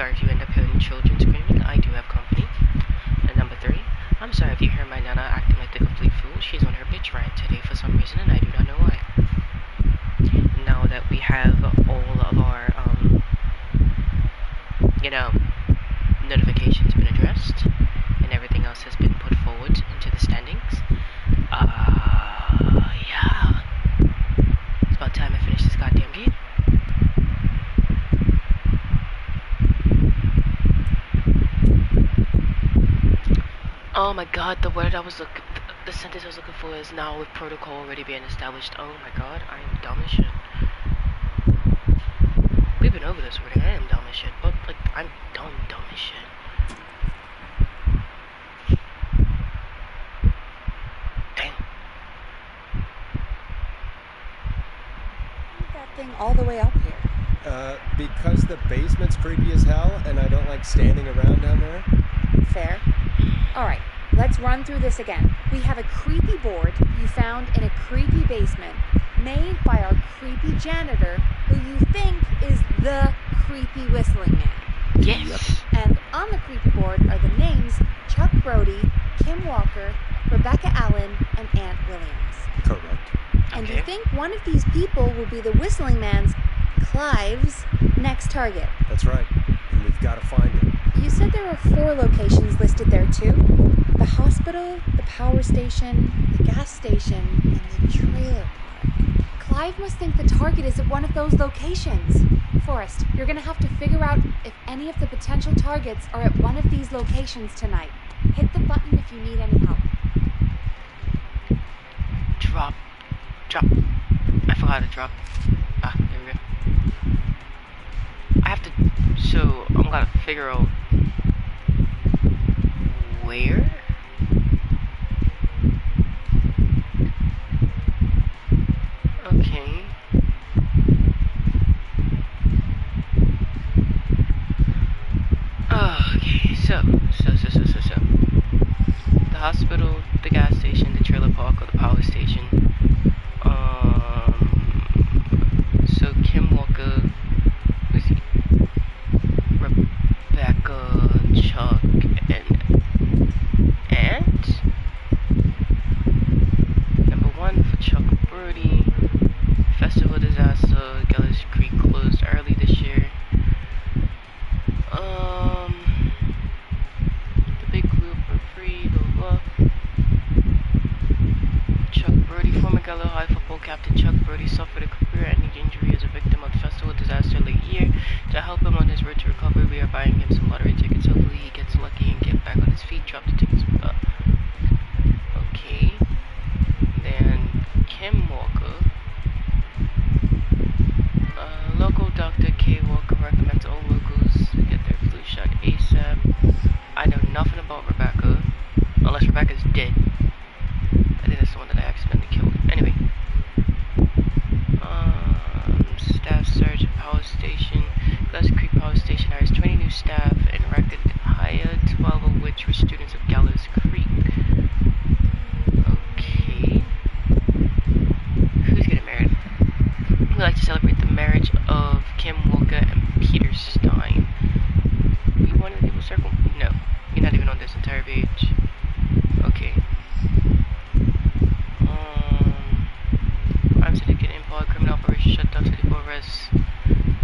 sorry if you end up hearing children screaming. I do have company. And number 3, I'm sorry if you hear my nana acting like the complete fool. She's on her bitch rant today for some reason, and I do not know why. Now that we have all of our, notifications been addressed, and everything else has been put forward into the standings, yeah. It's about time I finish this goddamn game. Oh my god, the sentence I was looking for is now with protocol already being established. Oh my god, I am dumb as shit. We've been over this already. I am dumb as shit, but like, I'm dumb as shit. Damn. That thing all the way up here. Because the basement's creepy as hell, and I don't like standing around down there. Fair. Alright, let's run through this again. We have a creepy board you found in a creepy basement made by our creepy janitor who you think is the creepy whistling man. Yes. And on the creepy board are the names Chuck Brody, Kim Walker, Rebecca Allen, and Aunt Williams. Correct. And Okay. you think one of these people will be the whistling man's, Clive's, next target. That's right. And we've got to find him. You said there are 4 locations listed there too? The hospital, the power station, the gas station, and the trailer park. Clive must think the target is at one of those locations. Forrest, you're gonna have to figure out if any of the potential targets are at one of these locations tonight. Hit the button if you need any help. Drop. I forgot to drop. There we go. So I'm gonna figure out where? Okay. Okay, so. The hospital, the gas station, the trailer park, or the power station. So Kim Walker, who's he? Rebecca, Chuck, and number 1 for Chuck Brody. Festival disaster, Gallows Creek closed early this year. The big wheel for free, blah blah. Chuck Brody, former Gallo High football captain Chuck Brody suffered a career-ending injury as a victim of the festival disaster late year. To help him on his road to recovery, we are buying him some lottery tickets. Hopefully he gets lucky and get back on his feet. Drop the tickets. Okay. Then Kim Walker. Local Dr. K. Walker recommends all locals get their flu shot ASAP. I know nothing about Rebecca, unless Rebecca's dead. I think that's the one that I accidentally killed. Anyway. Staff surge at power station. Glass Creek Power Station hires 20 new staff and hired 12 of which were students of Gallows Creek. Okay. Who's getting married? We'd like to celebrate the marriage of Kim Walker and Peter Stein. We want to leave a circle? No. You're not even on this entire page. Okay. Crime syndicate impound criminal operation shut down 24 arrests.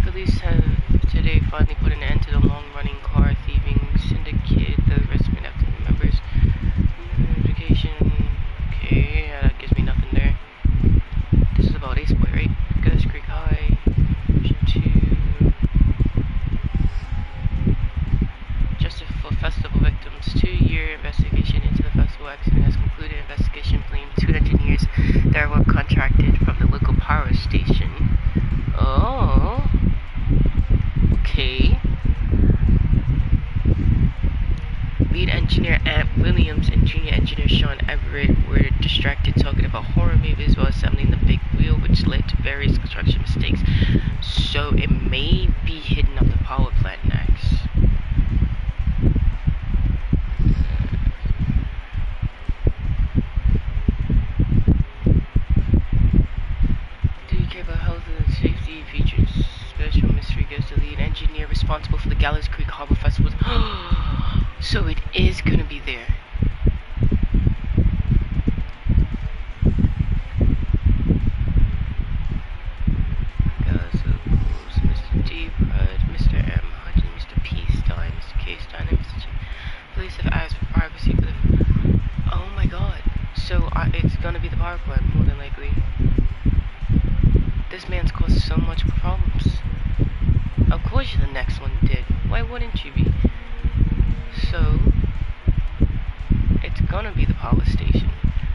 Police have today finally put an end to the long-running car thieving syndicate. The arrest made after the members' notification. Okay, that gives me nothing there. This is about Ace Boy, right? Gus Creek High. Mission 2. Justice for festival victims. 2-year investigation into the festival accident has concluded. Investigation blamed 2 engineers that were contracted from the local power station. Oh. Okay. Lead engineer Aunt Williams and junior engineer Sean Everett were distracted talking about horror movies while assembling the big wheel, which led to various construction mistakes. So it may be hidden up the power plant next. Do you care about health and safety features? Special mystery goes to lead engineer responsible responsible for the Gallows Creek Harbor Festival. So it is gonna be there. Mr. D. Rudd, Mr. M. Hudson, Mr. P. Stein, Mr. K. Stein, and Mr. J. Police have asked for privacy for the... Oh my god. So it's gonna be the power plant, more than likely. This man's caused so much problems. Of course the next one did. Why wouldn't you be? So, it's gonna be the power station.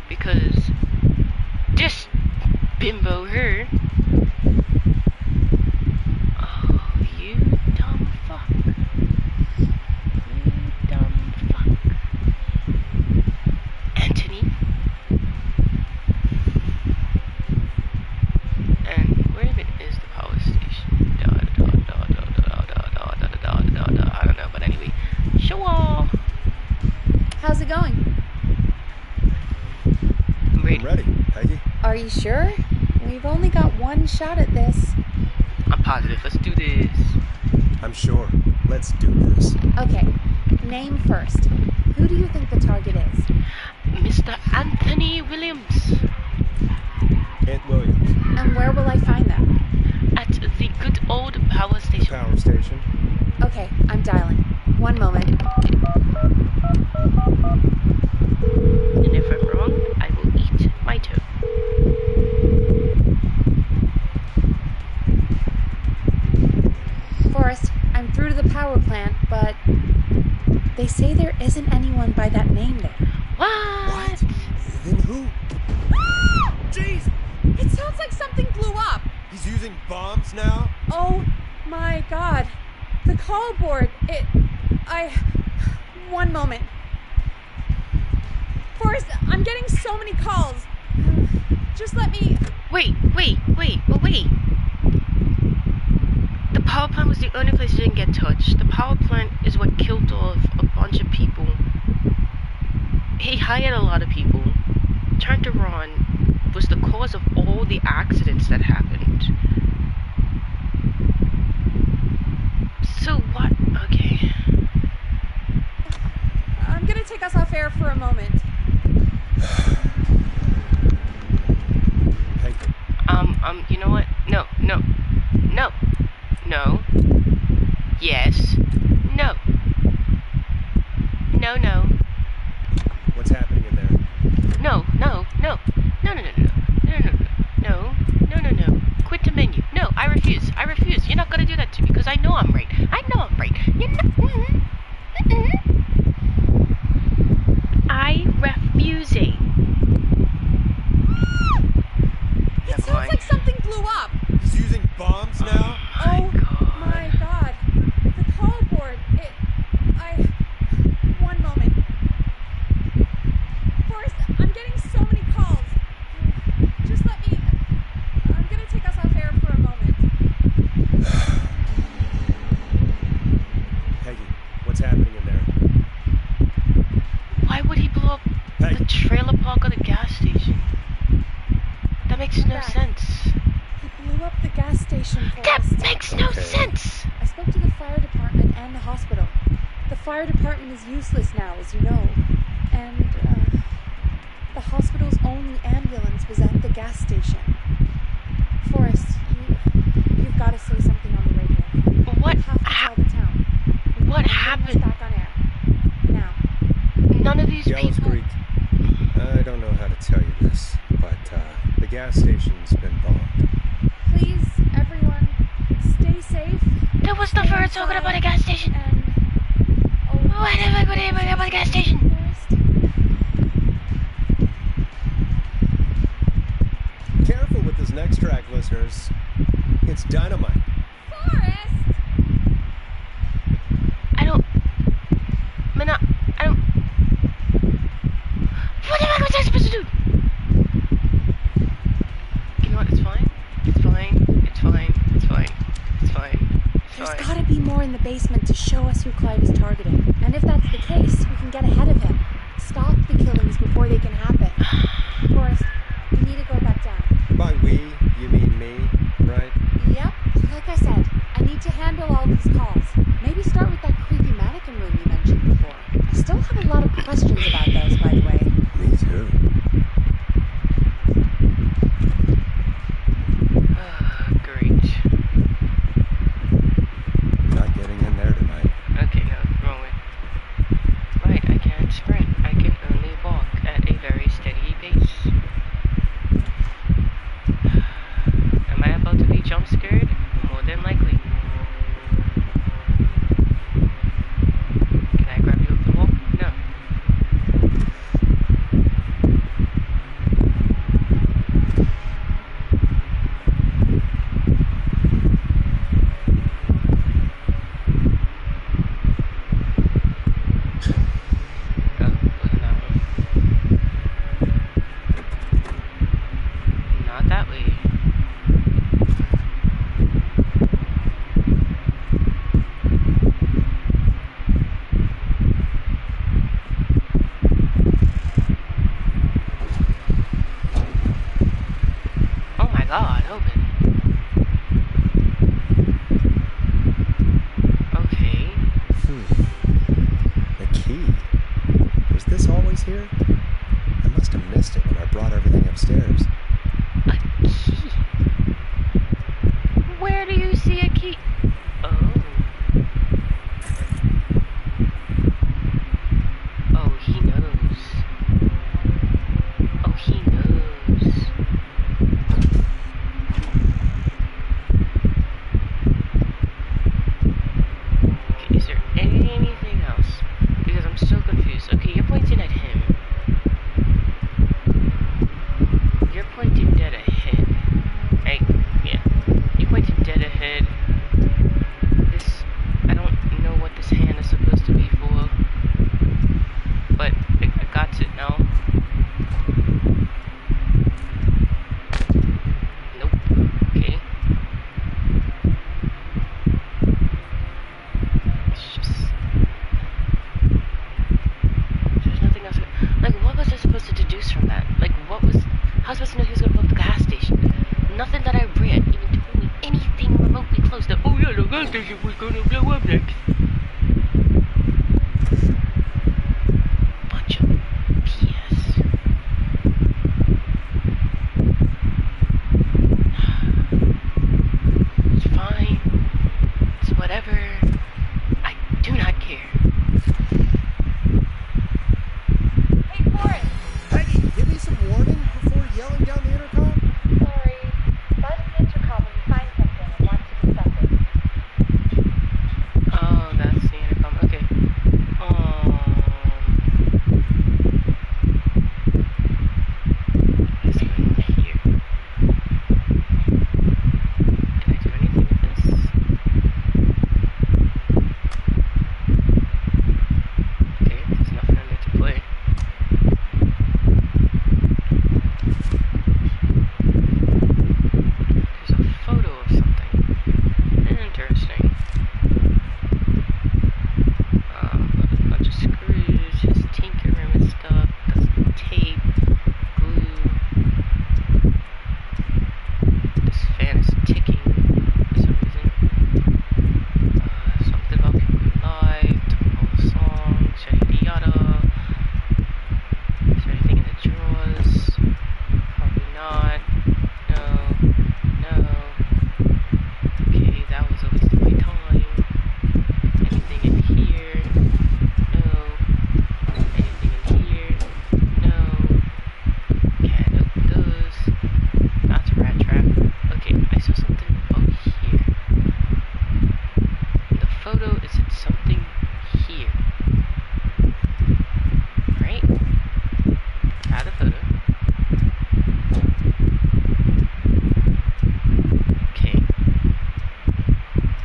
Because this bimbo here... Oh, you dumb fuck. You dumb fuck. Anthony? And where even is the power station? I don't know, but anyway. Sure. How's it going? I'm ready. I'm ready, Peggy. Are you sure? We've only got one shot at this. I'm positive. Let's do this. I'm sure. Let's do this. Okay, name first. Who do you think the target is? Mr. Anthony Williams. Aunt Williams. And where will I find them? At the good old power station. Power station. Okay, I'm dialing. One moment. And if I'm wrong, I will eat my toe. Forrest, I'm through to the power plant, but they say there isn't anyone by that name there. What? Then who? Jeez! It sounds like something blew up. He's using bombs now? Oh my god. The call board. One moment. Forrest, I'm getting so many calls. Just let me... Wait. The power plant was the only place it didn't get touched. The power plant is what killed off a bunch of people. He hired a lot of people. Turned around, was the cause of all the accidents that happened. So what? Okay. I'm gonna take us off air for a moment. Peggy. You know what? No. Yes. No. What's happening in there? No. Quit the menu. No, I refuse. You're not gonna do that to me because I know I'm right. You're not. I refuse it. It sounds like something blew up. He's using bombs now? Oh my god. The call board. One moment. Forrest, I'm getting so many calls. Just let me... I'm gonna take us off air for a moment. Peggy, what's happening in there? Why would he blow up Peggy. the trailer park or the gas station? That makes no Dad. sense. He blew up the gas station, That Forrest. makes no Okay. sense. I spoke to the fire department and the hospital. The fire department is useless now, as you know. And, the hospital's only ambulance was at the gas station. Forrest, you've got to say something on the radio. What You have to tell the town. what Bring us happened? back on air. Now. None of these Gallows people. Creek. I don't know how to tell you this, but the gas station's been bombed. Please, everyone, stay safe. There was the Stay first talking about a gas station. And... Oh, Why did I go to about the gas station? Forrest. Careful with this next track, listeners. It's dynamite. Forrest! I don't. What am I supposed to do? You know what? It's fine. There's gotta be more in the basement to show us who Clive is targeting. And if that's the case, we can get ahead of him. Stop the killings before they can happen. Forrest, we need to go back down. By we, you mean me, right? Yep, like I said, I need to handle all these calls. Maybe start with that creepy mannequin room you mentioned before. I still have a lot of questions about those, by the way. Me too. Great. Not getting in there tonight. Okay, no, wrong way. Right, I can't sprint. I can only walk at a very steady pace. Am I about to be jump scared? More than likely. Can I grab you off the wall? No. Not that way. Oh my god, open. Okay. The key. Was this always here? I must have missed it when I brought everything upstairs. A key? Where do you see a key? Oh. Oh, he knows. Oh, he knows. Okay, is there anything else? Because I'm so confused. Okay, you're pointing at him. You're pointing dead ahead. Hey, yeah. You're pointing dead ahead. This, I don't know what this hand is supposed to be for. But I got it now. Nope. Okay. It's just... There's nothing else. Like, what was I supposed to deduce from that? Like, what was... How was I supposed to know he was going to blow up the gas station? Nothing that I read even told me anything remotely close to, oh yeah, the gas station was going to blow up next. Bunch of BS. It's fine. It's whatever. I do not care. Hey, Forrest! Peggy, give me some warning before yelling down the intercom. Sorry. Buzz the intercom when you find something and want to discuss it. Oh, that's the intercom. Okay. Let's go here. Can I do anything with this? Okay, there's nothing in there to play. There's a photo of something. Interesting. A bunch of screws, his tinkering with stuff, that's tape, glue. This fan is ticking for some reason. Something about people going live, talking all the songs, yada yada. Is there anything in the drawers? Probably not. No. No. Okay, that was a waste of my time. Anything in here? No. Anything in here? No. Can't open those. That's a rat trap. Okay, I saw something up here. The photo is in something here. Right? Grab the photo. Okay.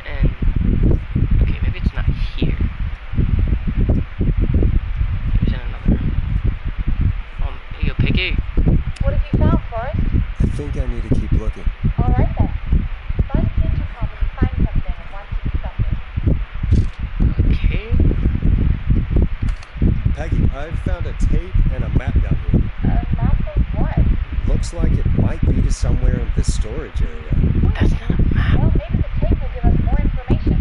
And okay, maybe it's not here. Maybe it's in another room. Hey, yo, Piggy. What have you found, Forrest? I think I need to keep looking. All right, then. Buzz the intercom when you find something and want to discuss it. Okay. Peggy, I've found a tape and a map down here. Map of what? Looks like it might be to somewhere in the storage area. That's not a map. Well, maybe the tape will give us more information.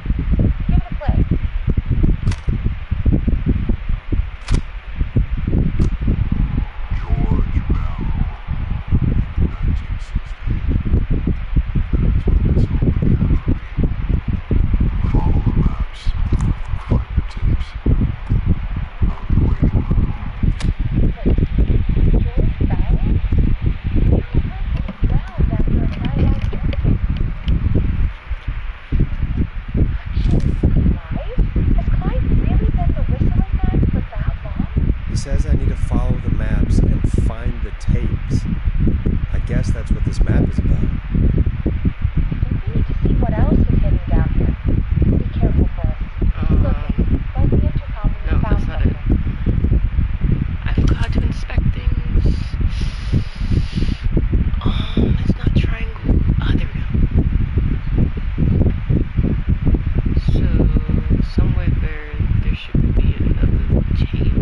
says I need to follow the maps and find the tapes. I guess that's what this map is about. We need to see what else is hidden down here. Be careful first. Looking, like the intercom when no, you found that's not it. something. I forgot to inspect things. It's not triangle. Ah, there we go. So, somewhere there should be another tape.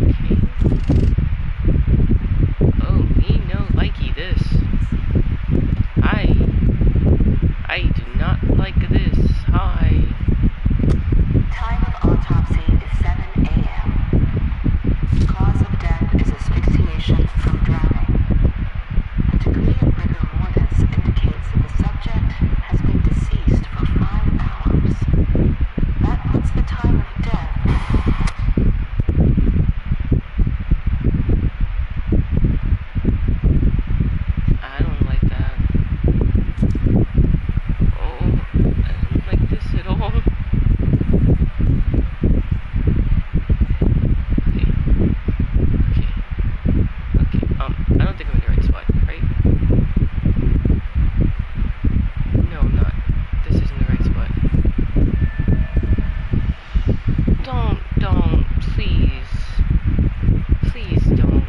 Okay. Oh, me no likey this. I do not like this. Hi. Time of autopsy is 7 a.m. Cause of death is asphyxiation from drowning. The degree of rigor mortis indicates that the subject has been deceased for 5 hours. That puts the time of death. I don't like that. Oh, I don't like this at all. Okay. I don't think I'm in the right spot, right? No, I'm not. This isn't the right spot. Don't, please. Please don't.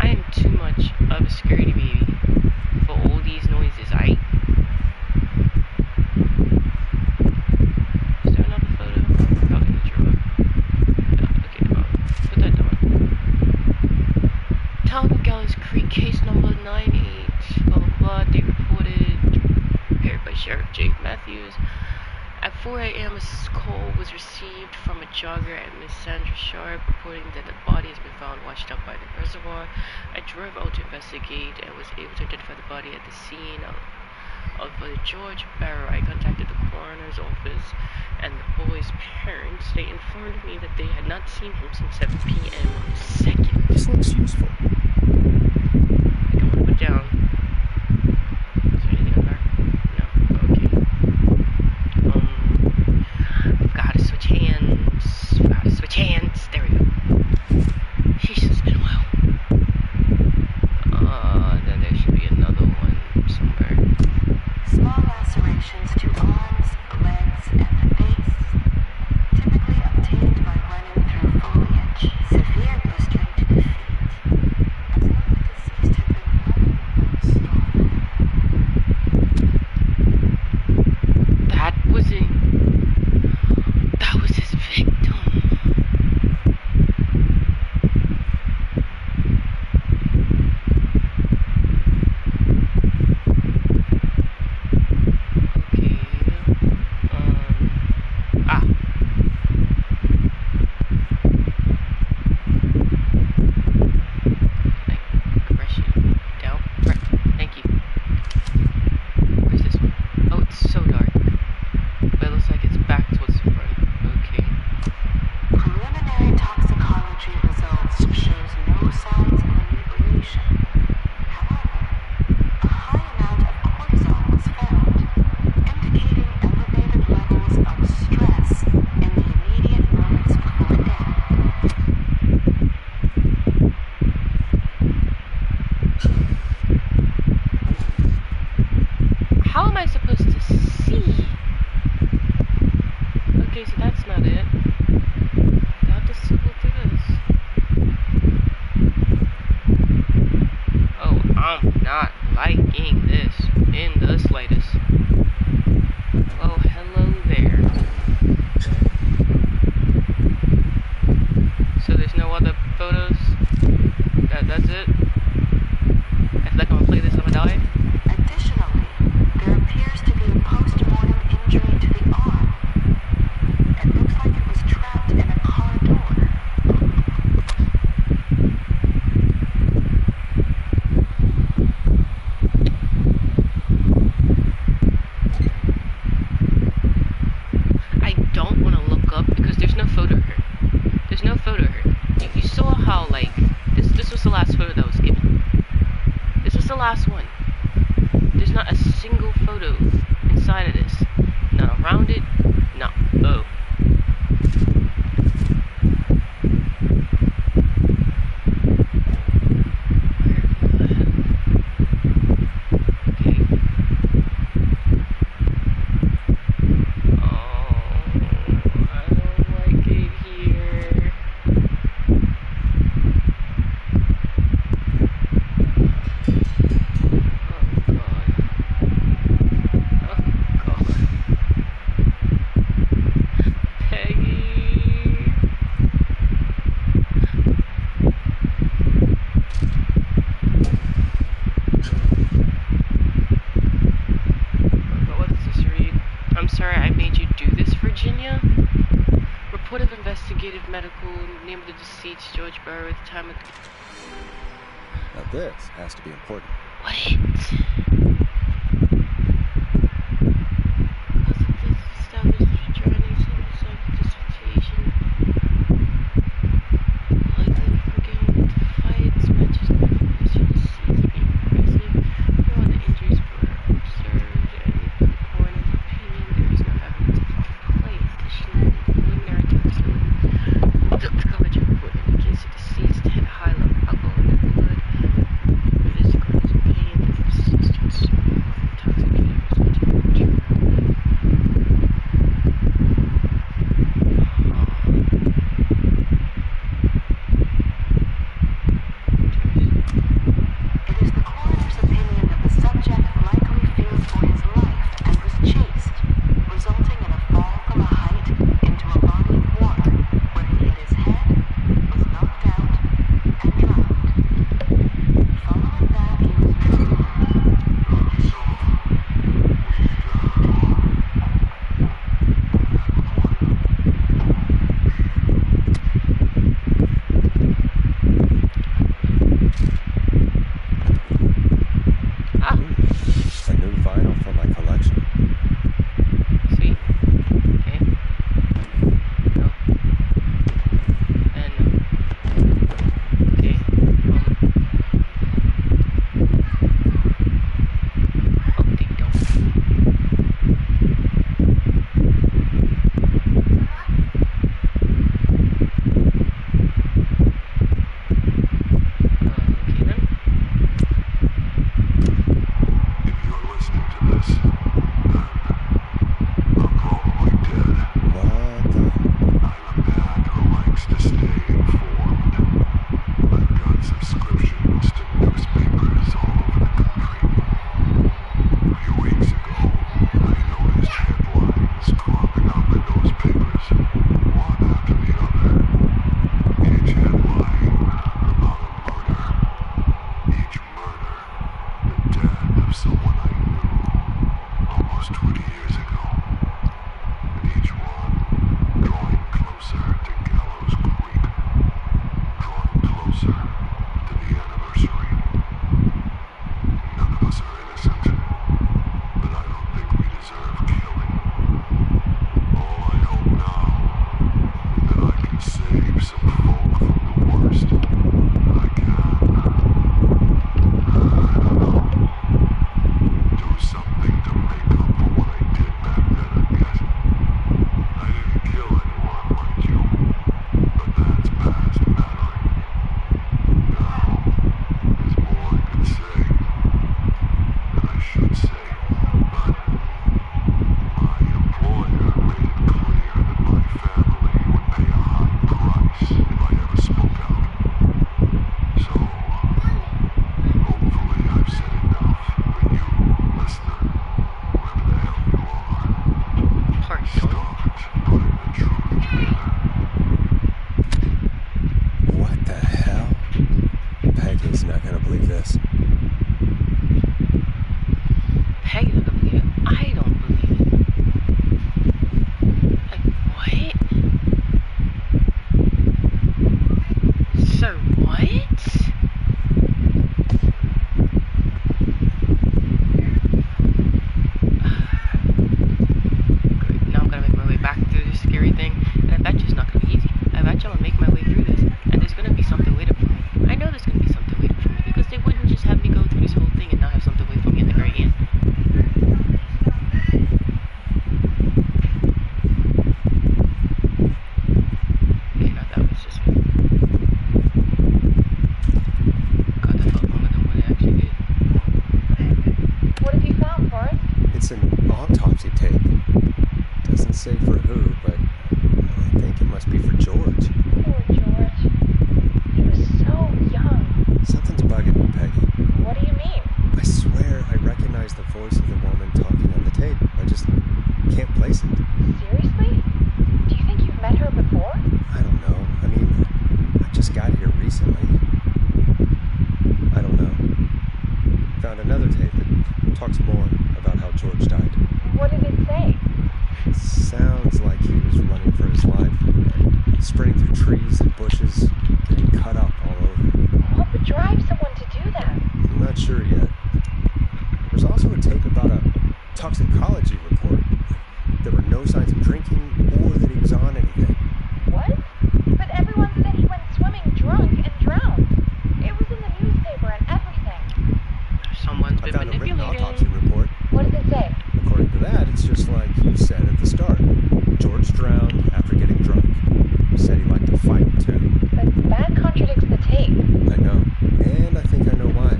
I am too much of a scaredy baby for all these noises, Is there another photo? Probably in the drawer. Okay, put that down. Town of Gallows Creek, case number 98, blah blah blah, they reported, prepared by Sheriff Jake Matthews. At 4 a.m. a call was received from a jogger at Miss Sandra Sharp reporting that the body has been found washed up by the reservoir. I drove out to investigate and was able to identify the body at the scene of George Barrow. I contacted the coroner's office and the boy's parents. They informed me that they had not seen him since 7 p.m. on the 2nd. This looks useful. I don't want to put down. Is there anything on there? No. Okay. Forgot to switch hands. There we go. Sheesh, it's been a while. Then there should be another one somewhere. Small lacerations to arms, legs, and the face. Typically obtained by running through foliage. Severe blistering to the feet. As though the deceased had been running without stop. That was his victim. last one. There's not a single photo inside of this. Not around it. No. Oh. Report of investigative medical, name of the deceased, George Burrow, at the time of... Now this has to be important. What? Cause of this established journey, some dissertation. Likely from getting into fights, matches, condition, deceased, being aggressive. No other injuries were observed, and in the coroner's opinion, there is no evidence of foul play. Additionally, preliminary toxicology report indicates the deceased had a high level of alcohol in the blood. It is the coroner's opinion that the deceased autopsy tape. Doesn't say for who, but I think it must be for George. Poor George. He was so young. Something's bugging me, Peggy. What do you mean? I swear I recognize the voice of the woman talking on the tape. I just can't place it. Seriously? Do you think you've met her before? I don't know. I mean, I just got here recently. I don't know. Found another tape that talks more about how George died. What did it say? It sounds like he was running for his life, sprinting through trees and bushes, getting cut up all over. What would drive someone to do that? I'm not sure yet. There's also a tape about a toxicology report. There were no signs of drinking or that he was on anything. What? But everyone said he went swimming drunk and drowned. It was in the newspaper and everything. Someone's I been found a written manipulating. autopsy report. What does it say? According to that, it's just like you said at the start. George drowned after getting drunk. Said he liked to fight, too. But that contradicts the tape. I know. And I think I know why.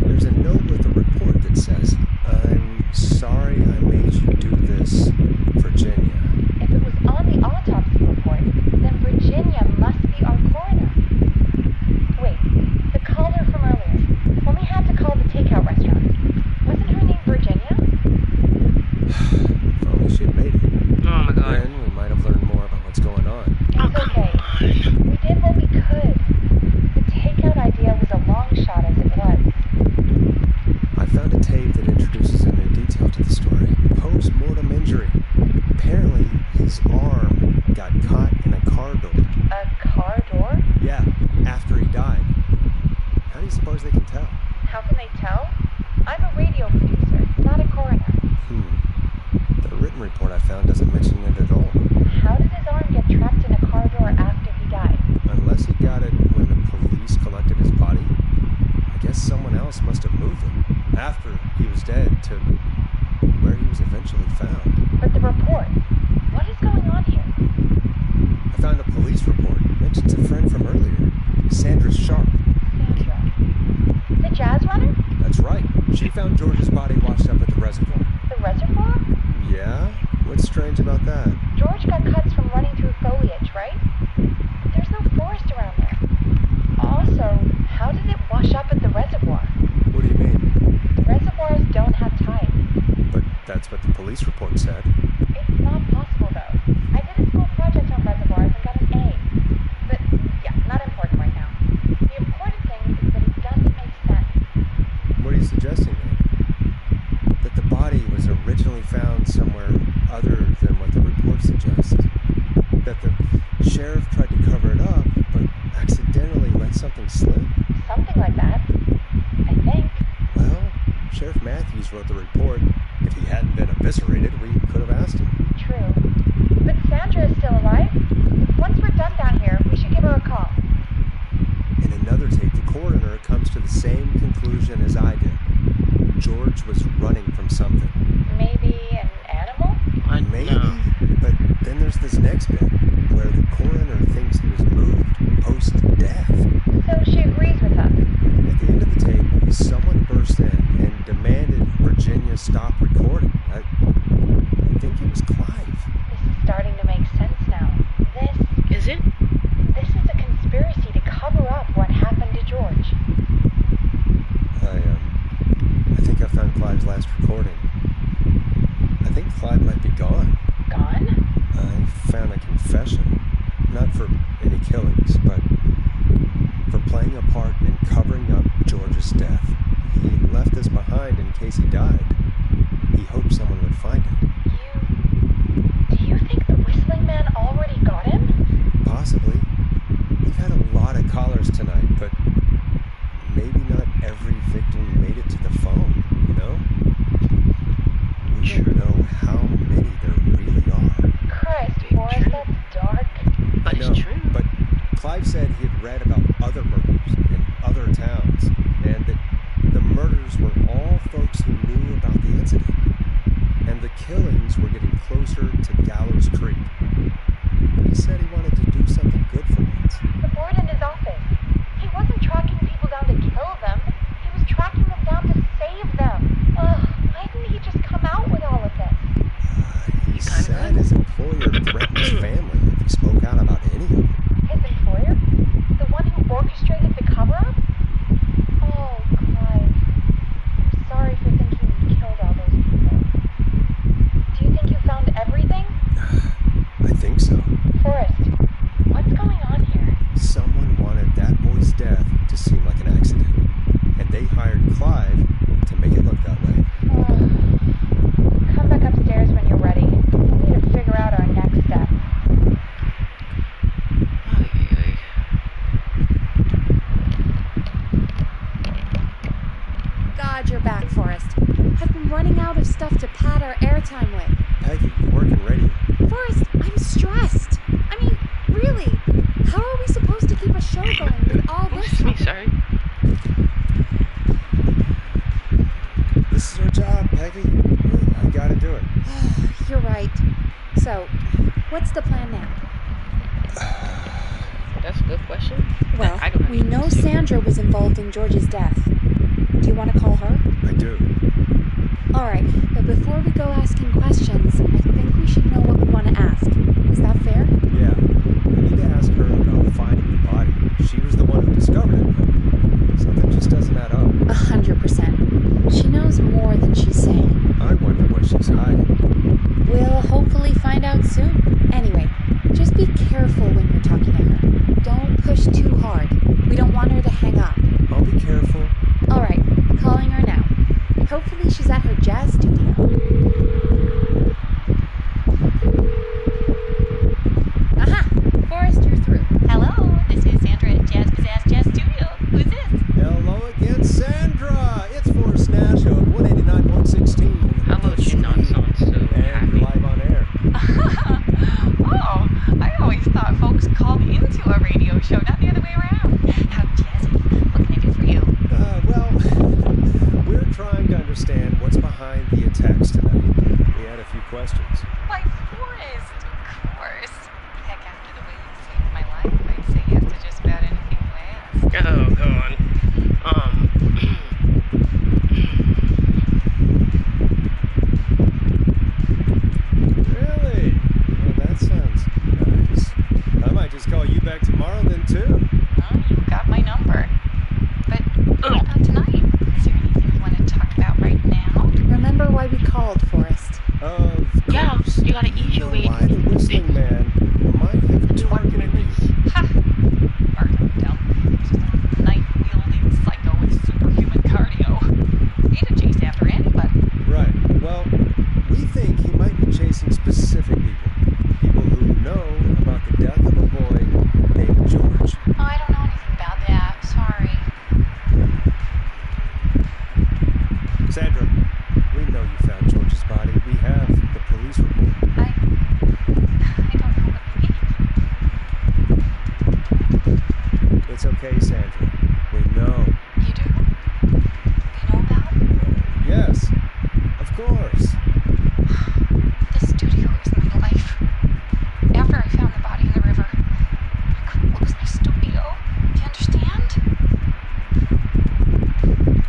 There's a note with a report that says, "I'm sorry I made you do this, Virginia." If it was on the autopsy report, then Virginia must be our coroner. Wait, the caller from earlier, when we had to call the takeout restaurant, wasn't her name Virginia? If only she had made it. Oh my god. Then we might have learned more about what's going on. Oh, It's come okay. on. We did what we could. The takeout idea was a long shot as it was. I found a tape that introduces a new detail to the story. Post-mortem injury. Apparently, his arm got caught in a car door. A car door? Yeah, after he died. How do you suppose they can tell? How can they tell? I'm a radio producer, not a coroner. The written report I found doesn't mention it at all. How did his arm get trapped in a car door after he died? Unless he got it when the police collected his body. I guess someone else must have moved him after he was dead to where he was eventually found. But the report, what is going on here? I found a police report. Mentions a friend from earlier, Sandra Sharp. Sandra. The jazz runner? That's right. She found George's body washed up at the reservoir. The reservoir? Yeah? What's strange about that? George got cuts from running through foliage, right? There's no forest around there. Also, how did it wash up at the reservoir? What do you mean? Reservoirs don't have tide. But that's what the police report said. It's not possible, though. I did a school project on reservoirs and got an A. But, yeah, not important right now. The important thing is that it doesn't make sense. What are you suggesting then? That the body was originally found somewhere other than what the report suggests. That the sheriff tried to cover it up, but accidentally let something slip? Something like that. I think. Well, Sheriff Matthews wrote the report. If he hadn't been eviscerated, we could have asked him. True. But Sandra is still alive. Once we're done down here, we should give her a call. In another tape, the coroner comes to the same conclusion as I did. George was running from something. Maybe an animal? Maybe, No. but then there's this next bit, where the coroner thinks he was moved post-death. So she agrees with us. At the end of the tape, someone burst in and demanded Virginia stop recording. I think it was Clive. This is starting to make sense now. Is it? This is a conspiracy to cover up what happened to George. I think I found Clive's last recording. I think Clive might be gone. Gone? I found a confession. Not for any killings, but for playing a part in covering up George's death. He left this behind in case he died. He hoped someone would find it. Do you think the whistling man already got him? Possibly. We've had a lot of callers tonight, but maybe not every victim made it to the phone, you know? We don't know how many there really are. Christ, True. Boris, that's dark. But I know, it's true. But Clive said he had read about other murders in other towns, and that the murders were all folks who knew about the incident. And the killing on, Forrest. I've been running out of stuff to pad our airtime with. Peggy, you work in radio. Forrest, I'm stressed. I mean, really, how are we supposed to keep a show going with all this? Excuse me, sorry. This is our job, Peggy. I gotta do it. You're right. So, what's the plan now? That's a good question. Well, I don't have we any know clue. Sandra was involved in George's death. Do you want to call her? I do. Alright, but before we go asking questions, I think we should know what we want to ask. Is that fair? Yeah. We need to ask her about finding the body. She was the one who discovered it, but something just doesn't add up. 100%. She knows more than she's saying. I wonder what she's hiding. We'll hopefully find out soon. Anyway, just be careful when you're talking to her. Don't push too hard. We don't want her to hang up. I'll be careful. Alright, calling her now. Hopefully she's at her jazz studio. Aha! Forrest, you're through. Hello, this is Sandra at Jazz Pizzazz Jazz Studio. Who's this? Hello again, Sandra! It's Forrest Nash of 189.16. How about you not sound so And happy? you're live on air. Oh, I always thought folks called into a radio show, not the other way around. How jazzy. What can I do for you? Well, we're trying to understand what's behind the attacks tonight. We had a few questions. Why, Forrest, of course. Heck, after the way you saved my life, I'd say yes to just about anything you ask. Oh, go on. Really? Well, that sounds nice. I might just call you back tomorrow then, too. Oh, you got my number. But what about tonight? Is there anything you want to talk about right now? Remember why we called, Forrest? Of Yeah, course. you gotta ease your way. Why the whistling man might have targeted me. Ha! Bartendale. Just a knife-wielding psycho with superhuman cardio. He'd have chased after anybody. Right. Well, we think he might be chasing specific people. People who know about the death of a boy named George. Oh, I don't know anything about that. Sorry. Sandra, we know you found George's body. We have the police report. I don't know what you mean. It's okay, Sandra. We know. You do? You know about it? Yes, of course. This studio is my life. After I found the body in the river, I couldn't lose my studio. Do you understand?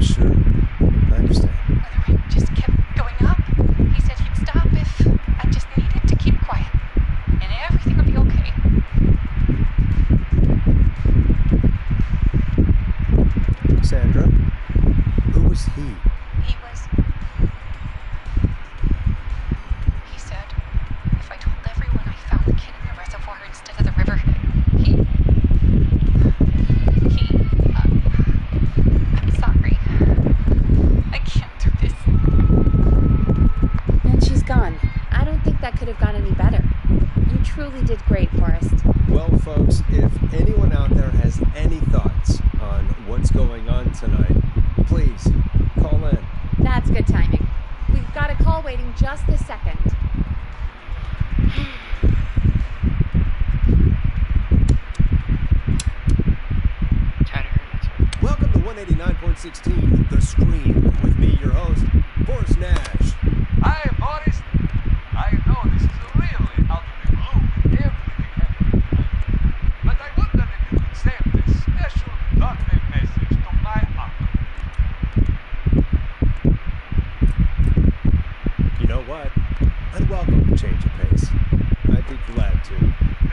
Sure. I understand. Whether I just kept going up, he said he'd stop if I just needed to keep quiet. And everything would be okay. Sandra, who was he? He was... He said, if I told everyone I found the kid in the reservoir instead of the river, I'm sorry. I can't do this. And she's gone. I don't think that could have gone any better. You truly did great, Forrest. Well, folks, if anyone out there has any thoughts on what's going on tonight, please call in. That's good timing. We've got a call waiting just this second. Welcome to 189.16, The Scream, with me, your host, Forrest Nash. Hi, Boris. I know this is really out of the blue. Everything happened tonight. But I wonder if you could send this special birthday message to my uncle. You know what? I'd welcome a change of pace. I'd be glad to.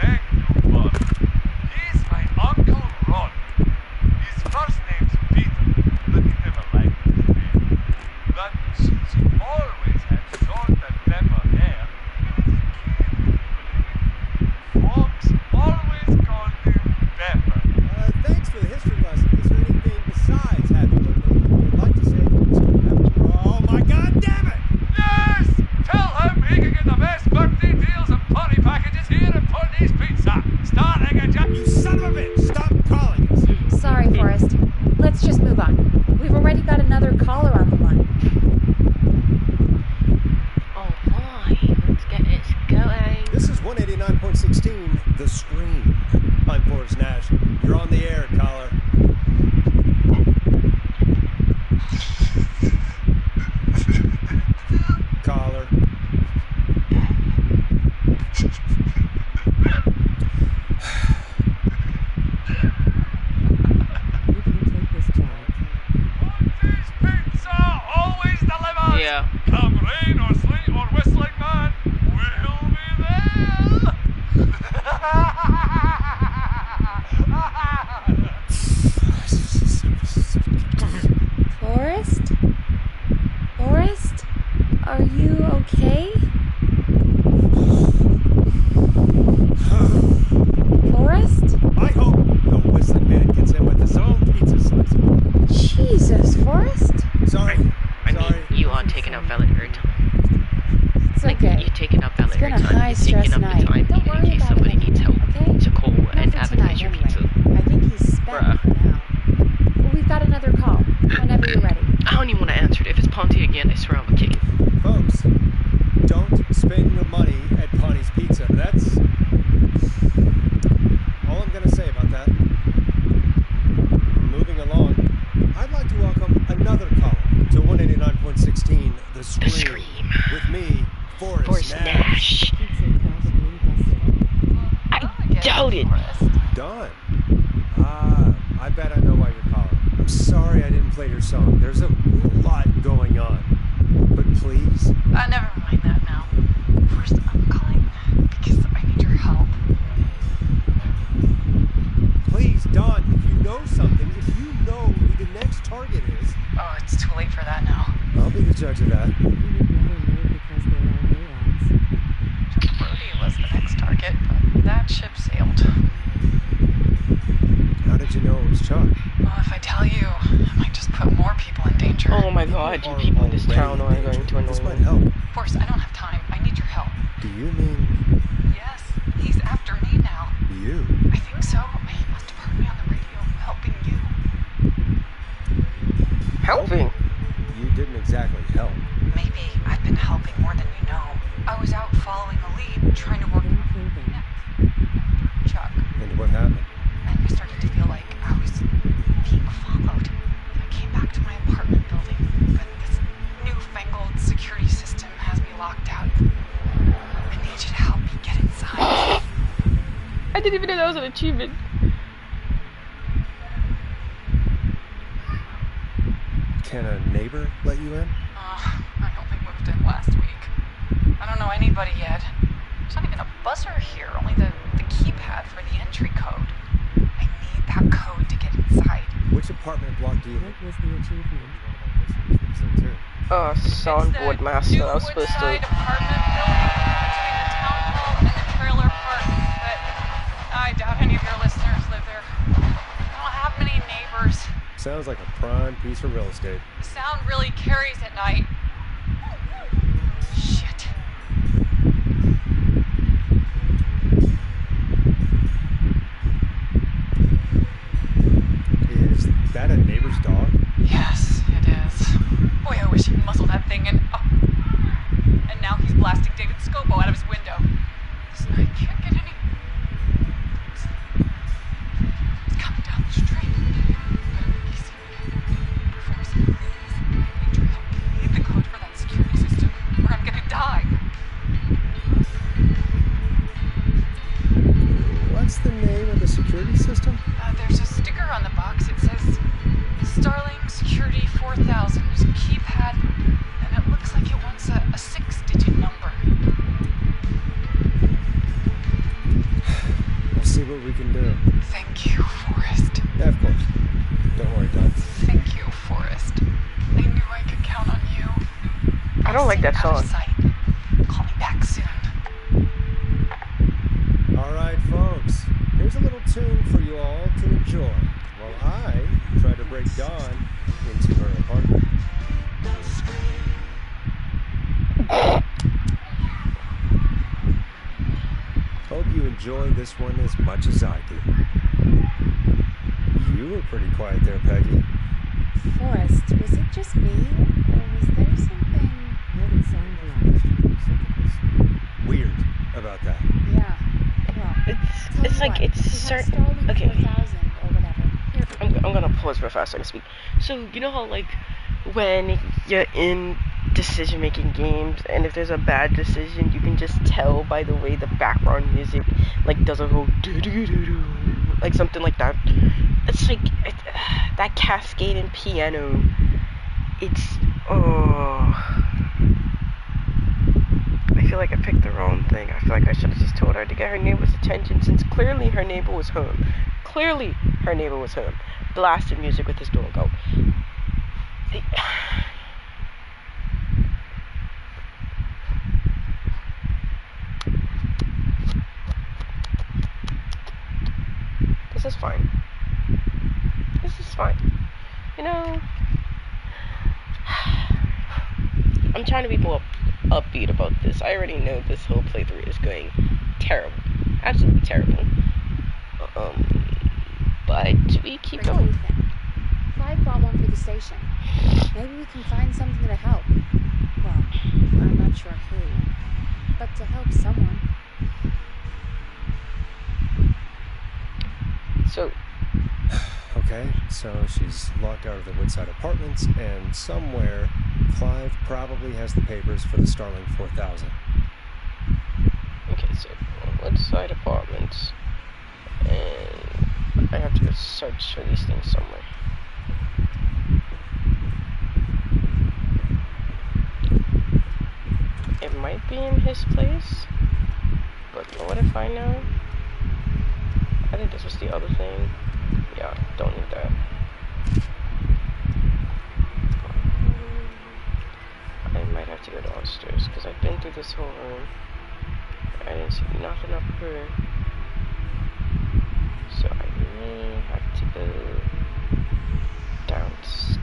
Thank you, Boris. He's my Uncle Ron. His first name's Peter, but he never liked his name. But since he always had short and pepper hair, folks always called him Pepper. Thanks for the history lesson. Is there anything besides Happy Birthday you would like to say to Oh my god damn it! Yes! Tell him he can get the best birthday deals and party packages here at Yeah. Come rain or sleet or whistling man, we'll be there. Forrest? Forrest? Are you okay? Forrest? I hope the whistling man gets in with his own pizza slice. Jesus, Forrest? Sorry. I Sorry. mean, you are taking up valid airtime. It's Like, okay. you're taking up valid It's been a airtime. You're high-stress taking up night. the time Don't in worry case about somebody it needs anymore, help okay? to call Not and for advertise tonight, your anyway. pizza. I think he's spent Bruh. for now. Well, we've got another call. Whenever you're ready. I don't even want to answer it. If it's Ponty again, I swear I'm gonna kick it. Folks, don't spend your money at Pawnee Pizza. That's all I'm going to say about that. Moving along, I'd like to welcome another caller to 189.16, The Scream. The Scream. With me, Forrest Forrest Nash. I doubt it. Dawn. I bet I know why you're calling. I'm sorry I didn't play your song. There's a lot going on. But please, Never mind that now. First, I'm calling because I need your help. please, Dawn, if you know something, if you know who the next target is, Oh, it's too late for that now. I'll be the judge of that. Brody was the next target, but that ship sailed. How did you know it was Chuck? Well, if I tell you, I might just put more people in danger. Oh my god, you people in this town are going to This annoy might me. help. Forrest, I don't have time. I need your help. Do you mean Yes, he's after me now. you? I think so. He must have heard me on the radio helping you. Helping? You didn't exactly help. Maybe I've been helping more than you know. I was out following a lead, trying to work next after Chuck. And what happened? And I started to feel like I was being followed. I came back to my apartment building, but this newfangled security system has me locked out. I need you to help me get inside. I didn't even know that was an achievement. Can a neighbor let you in? I only moved in last week. I don't know anybody yet. There's not even a buzzer here, only the keypad for the entry code. I need that code to get inside. Which apartment block do you live? What was the achievement? Soundboard master. I was supposed to. Woodside apartment building between the town hall and the trailer park. But I doubt any of your listeners live there. I don't have many neighbors. Sounds like a prime piece of real estate. The sound really carries at night. Shit. Is that a neighbor's dog? Yes, it is. Boy, I wish he'd muzzle that thing and... Oh. And now he's blasting David Scopo out of his window. Listen, I can't get any... It's coming down the street. Better be easy. Forrest, please. I need your help. I need the code for that security system, or I'm gonna die. What's the name of the security system? There's a sticker on the box. It says Starling Security 4000. There's a keypad, and it looks like it wants a 6-digit number. We'll see what we can do. Thank you, Forrest. Yeah, of course. Don't worry, Don. Thank you, Forrest. I knew I could count on you. I don't like that Out of song. sight. Call me back soon. All right, folks. Here's a little tune for you all to enjoy while I try to break Dawn into her apartment. Hope you enjoy this one as much as I do. You were pretty quiet there, Peggy. Forrest, was it just me? Or was there something... What it sounded like. Weird about that. Yeah. Well, tell It's you like what, it's we have certain. Starling Okay. 4000 or whatever. Here. I'm gonna pause real fast so I can speak. So you know how like when you're in decision-making games, and if there's a bad decision, you can just tell by the way the background music like does a whole do like something like that. It's like that cascading piano. It's feel like I should have just told her to get her neighbor's attention, since clearly her neighbor was home. Clearly her neighbor was home. Blasted music with his dog out. This is fine. This is fine. You know, I'm trying to be more upbeat about this. I already know this whole playthrough is going terrible. Absolutely terrible. But we keep Great going. thing. Clive bought one for the station. Maybe we can find something to help. Well, I'm not sure who, but to help someone. So, Okay, so she's locked out of the Woodside Apartments, and somewhere Clive probably has the papers for the Starling 4000. okay, so Woodside Apartments, and I have to go search for these things somewhere. It might be in his place, but what if I know? I think this was the other thing. Yeah, don't need that. I might have to go downstairs, because I've been through this whole room. I didn't see nothing up here. So I may have to go downstairs.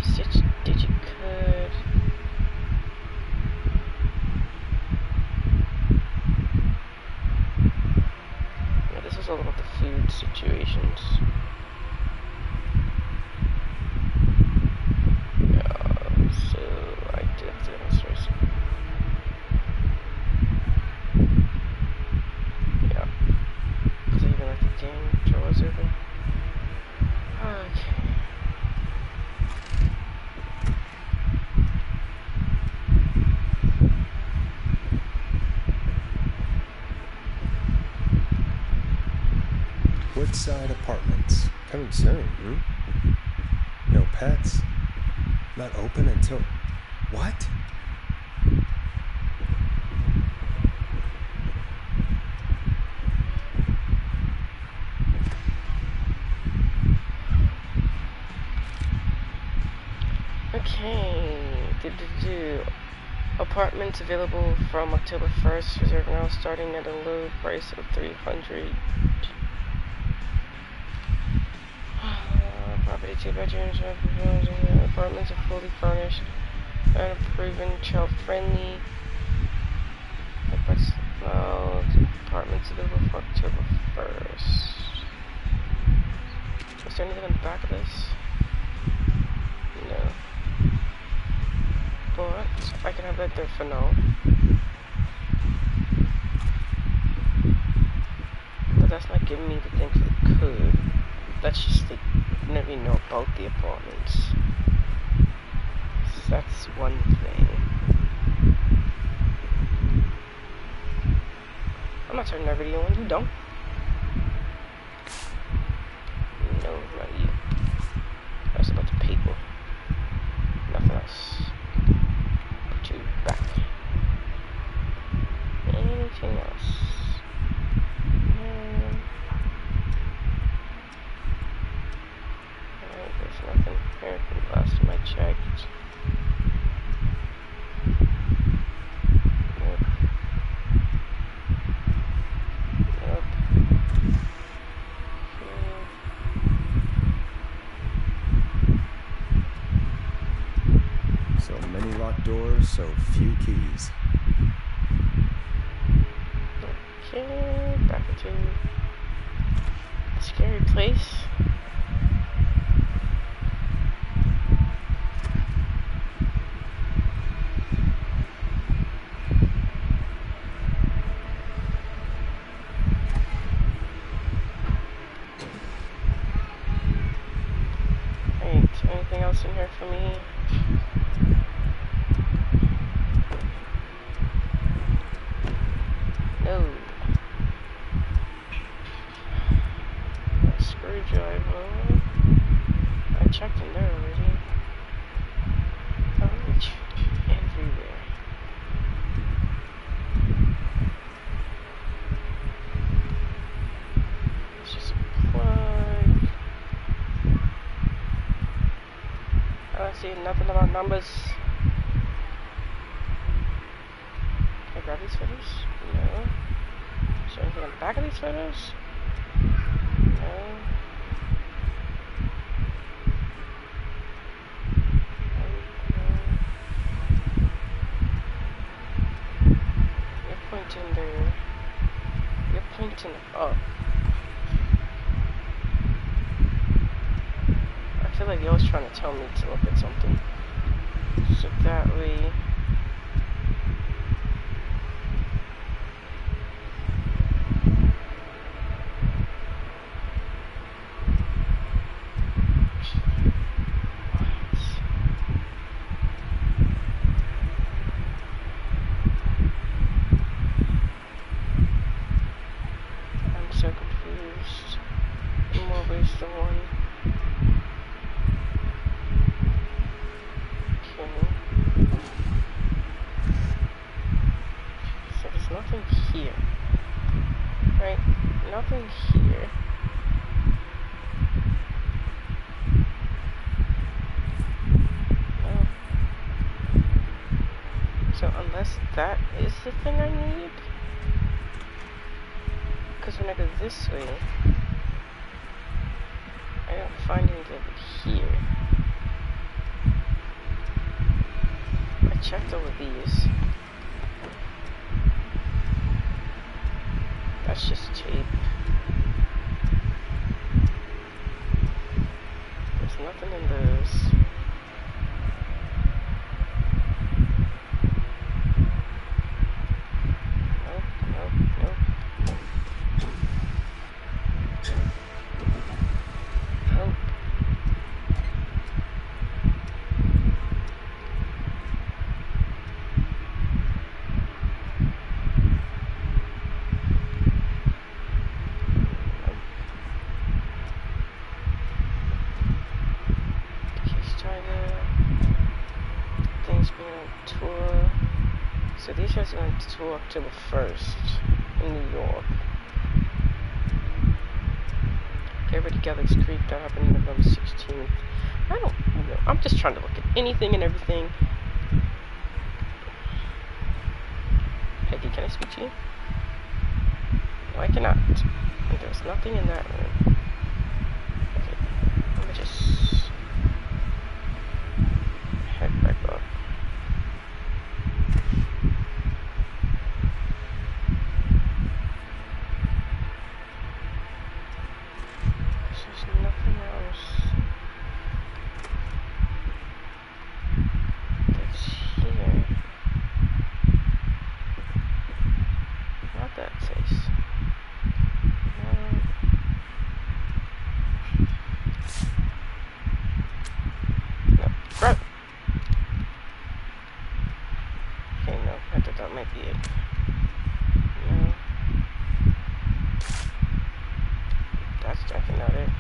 Stitch digicode. Yeah, this is all about the food situations. So I did have to go downstairs. Yeah. Because I even left the damn drawers open. Okay. Woodside Apartments. Coming soon, No pets. Not open until... What? Okay. Apartments available from October 1st. Reserve now starting at a low price of $300. Property 2 bedrooms. Apartments are fully furnished and proven child-friendly. Apartments available for October 1st. Is there anything on the back of this? No. But I can have that there for now. But that's not giving me the thing for the code. That's just like whenever you know about the apartments. So that's one thing. I'm not turning that video on. You don't. No, not you. That's about the people. Nothing else. Put you back. Anything else? Alright, there's nothing here from the last time I checked. Nope. Nope. So many locked doors, so few keys. Okay, back into a scary place. Right, anything else in here for me? No. Screwdriver. I checked in there already. Oh, it's everywhere. not seeing nothing about numbers. Can I grab these photos? No. Is there anything on the back of these photos? No. You're pointing there. You're pointing up. I feel like you're always trying to tell me to look at something. So that way... I'm so confused. In more ways than one. So there's nothing here, right? Nothing here. No. So unless that is the thing I need, because when I go this way, I don't find anything over here. I checked all of these. That's just tape. There's nothing in those. Nope, nope, nope. Nope. Things being on tour. So these shows are going to tour October 1st in New York. Get Ready Galaxy Creek, that happened November 16th. I don't know. I'm just trying to look at anything and everything. Peggy, can I speak to you? No, I cannot. There's nothing in that room. Okay, let me just head back up. There's nothing else that's here. Not that face. No. No. Grab. Okay, no. I thought that might be it. No. That's definitely not it.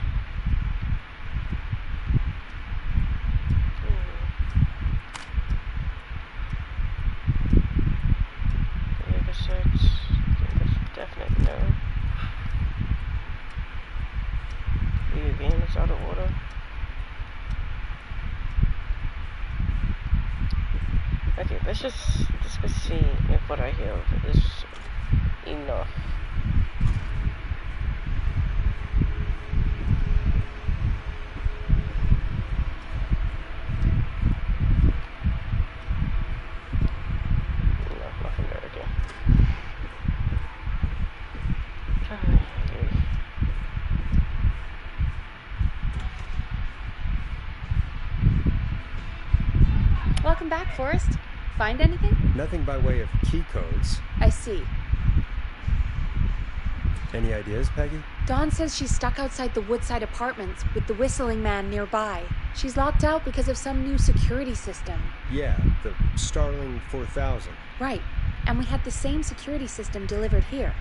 Data sets. That's definitely no. Video game is out of order. Okay, let's go see if what I have is enough. No, nothing there again. Welcome back, Forrest. Find anything? Nothing by way of key codes. I see. Any ideas, Peggy? Dawn says she's stuck outside the Woodside Apartments with the whistling man nearby. She's locked out because of some new security system. Yeah, the Starling 4000. Right. And we had the same security system delivered here.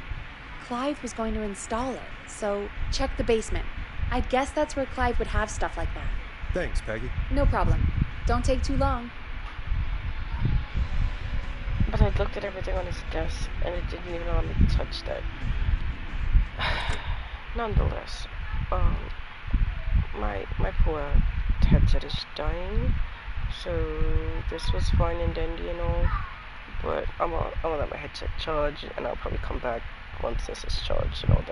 Clive was going to install it, so check the basement. I'd guess that's where Clive would have stuff like that. Thanks, Peggy. No problem. Don't take too long. But I looked at everything on his desk, and it didn't even allow me to touch that. Nonetheless, my poor headset is dying, So this was fine and dandy and all, but I'm gonna let my headset charge, and I'll probably come back once this is charged and all that.